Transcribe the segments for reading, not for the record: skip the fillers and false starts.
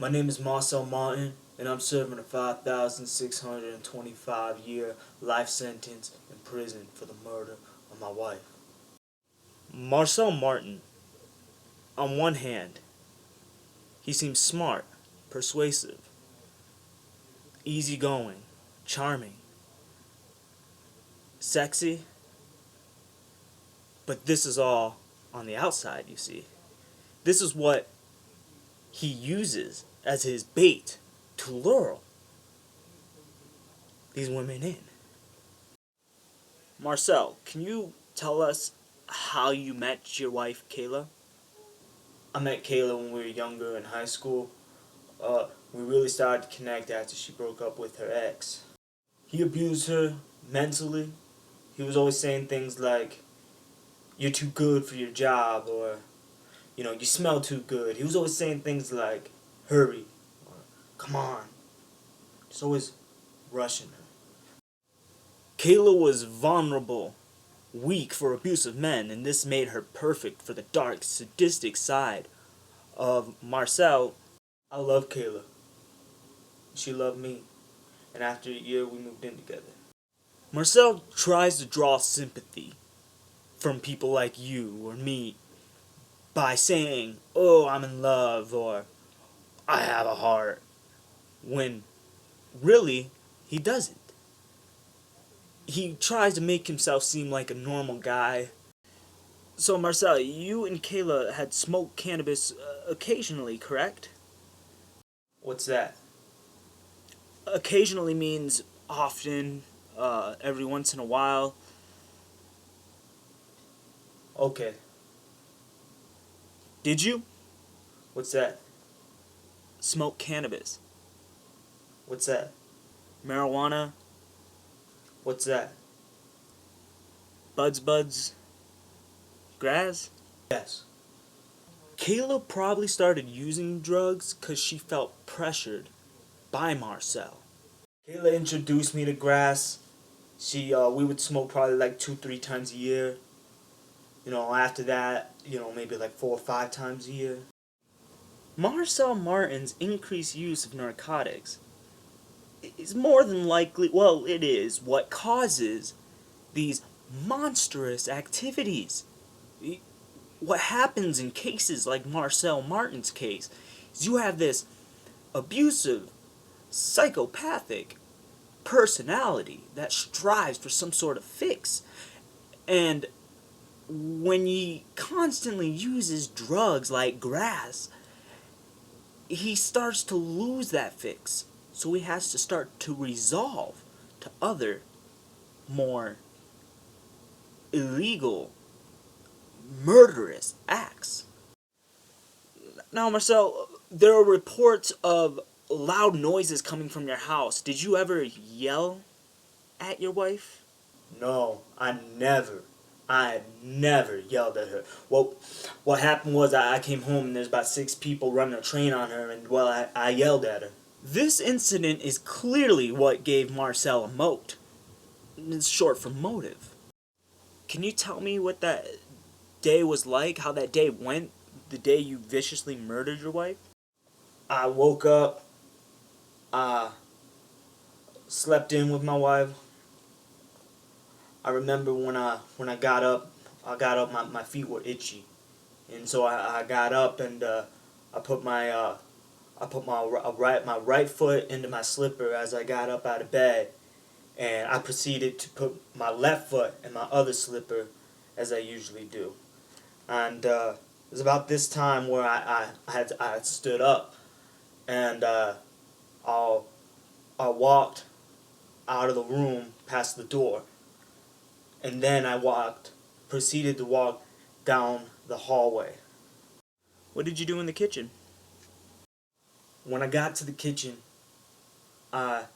My name is Marcel Martin, and I'm serving a 5,625-year life sentence in prison for the murder of my wife. Marcel Martin, on one hand, he seems smart, persuasive, easygoing, charming, sexy, but this is all on the outside, you see. This is what he uses as his bait to lure these women in. Marcel, can you tell us how you met your wife, Kayla? I met Kayla when we were younger in high school. We really started to connect after she broke up with her ex. He abused her mentally. He was always saying things like, "You're too good for your job," or, "You smell too good." He was always saying things like, "Hurry," or "Come on." Just always rushing her. Kayla was vulnerable, weak for abusive men, and this made her perfect for the dark, sadistic side of Marcel. I love Kayla. She loved me, and after a year we moved in together. Marcel tries to draw sympathy from people like you or me by saying, "Oh, I'm in love," or "I have a heart," when really he doesn't. He tries to make himself seem like a normal guy. So Marcel, you and Kayla had smoked cannabis occasionally, correct? What's that? Occasionally means often, every once in a while. Okay. Did you? What's that? Smoke cannabis. What's that? Marijuana. What's that? Buds. Grass? Yes. Kayla probably started using drugs because she felt pressured by Marcel. Kayla introduced me to grass. We would smoke probably like 2-3 times a year. After that, maybe like 4 or 5 times a year. Marcel Martin's increased use of narcotics is more than likely, well, it is what causes these monstrous activities. What happens in cases like Marcel Martin's case is you have this abusive, psychopathic personality that strives for some sort of fix. And when he constantly uses drugs like grass, he starts to lose that fix. So he has to start to resolve to other, more illegal, murderous acts. Now, Marcel, there are reports of loud noises coming from your house. Did you ever yell at your wife? No, I never yelled at her. Well, what happened was I came home and there's about 6 people running a train on her, and well, I yelled at her. This incident is clearly what gave Marcel a mote. It's short for motive. Can you tell me what that day was like, how that day went, the day you viciously murdered your wife? I woke up, I slept in with my wife. I remember when I got up, my feet were itchy, and so I got up and I put my right foot into my slipper as I got up out of bed, and I proceeded to put my left foot in my other slipper as I usually do. And it was about this time where I had stood up, and I walked out of the room past the door, and then proceeded to walk down the hallway. What did you do in the kitchen? When I got to the kitchen, I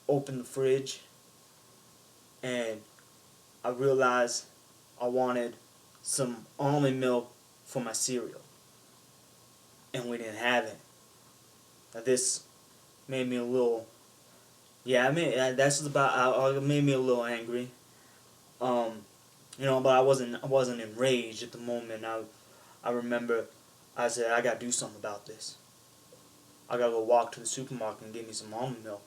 opened the fridge, and I realized I wanted some almond milk for my cereal, and we didn't have it. Now this made me a little, made me a little angry. But I wasn't enraged at the moment. I remember I said, I gotta do something about this. I gotta go walk to the supermarket and get me some almond milk.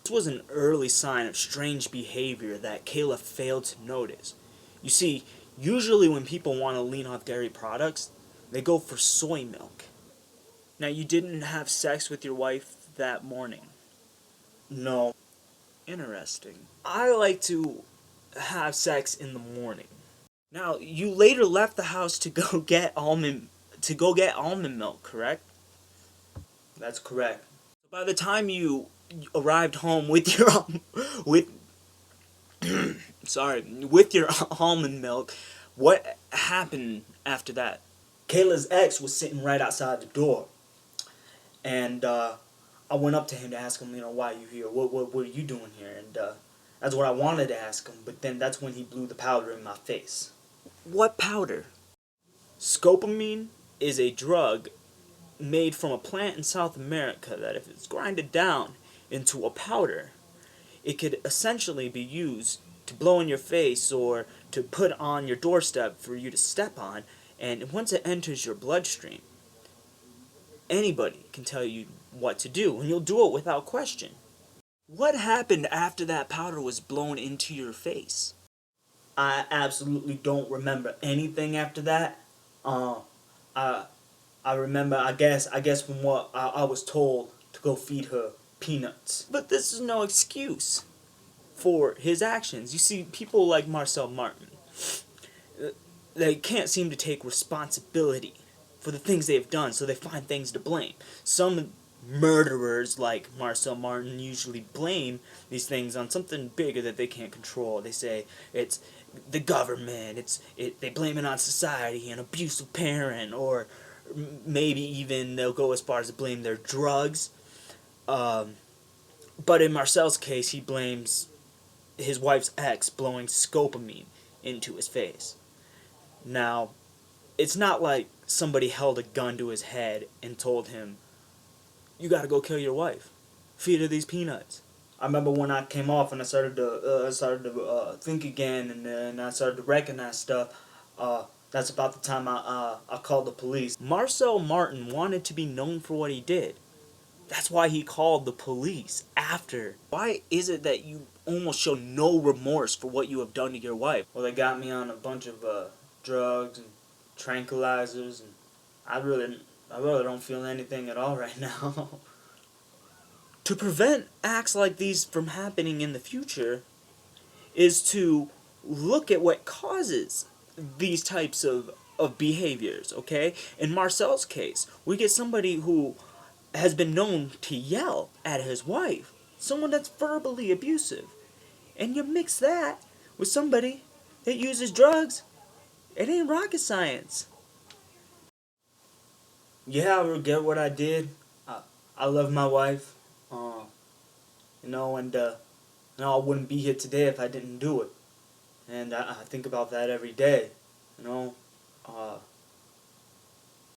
This was an early sign of strange behavior that Kayla failed to notice. You see, usually when people want to lean off dairy products, they go for soy milk. Now, you didn't have sex with your wife that morning? No. Interesting. I like to have sex in the morning. Now, you later left the house to go get almond milk, correct? That's correct. By the time you arrived home with your with with your almond milk, what happened after that? Kayla's ex was sitting right outside the door, and I went up to him to ask him, why are you here? What are you doing here? And that's what I wanted to ask him, but then that's when he blew the powder in my face. What powder? Scopamine is a drug made from a plant in South America that if it's grinded down into a powder, it could essentially be used to blow in your face or to put on your doorstep for you to step on, and once it enters your bloodstream, anybody can tell you what to do, and you'll do it without question. What happened after that powder was blown into your face? I absolutely don't remember anything after that. I I remember, I guess from what I was told, to go feed her peanuts. But this is no excuse for his actions. You see, people like Marcel Martin, they can't seem to take responsibility for the things they've done, so they find things to blame. Some murderers like Marcel Martin usually blame these things on something bigger that they can't control. They say it's the government, they blame it on society, an abusive parent, or maybe even they'll go as far as to blame their drugs. But in Marcel's case, he blames his wife's ex blowing scopamine into his face. Now, it's not like somebody held a gun to his head and told him, "You gotta go kill your wife. Feed her these peanuts." I remember when I came off and I started to think again, and then I started to recognize stuff. That's about the time I called the police. Marcel Martin wanted to be known for what he did. That's why he called the police after. Why is it that you almost show no remorse for what you have done to your wife? Well, they got me on a bunch of drugs and tranquilizers, and I really don't feel anything at all right now. To prevent acts like these from happening in the future is to look at what causes these types of behaviors, okay? In Marcel's case, we get somebody who has been known to yell at his wife, someone that's verbally abusive, and you mix that with somebody that uses drugs, it ain't rocket science. Yeah, I regret what I did. I love my wife, and I wouldn't be here today if I didn't do it. And I think about that every day, you know.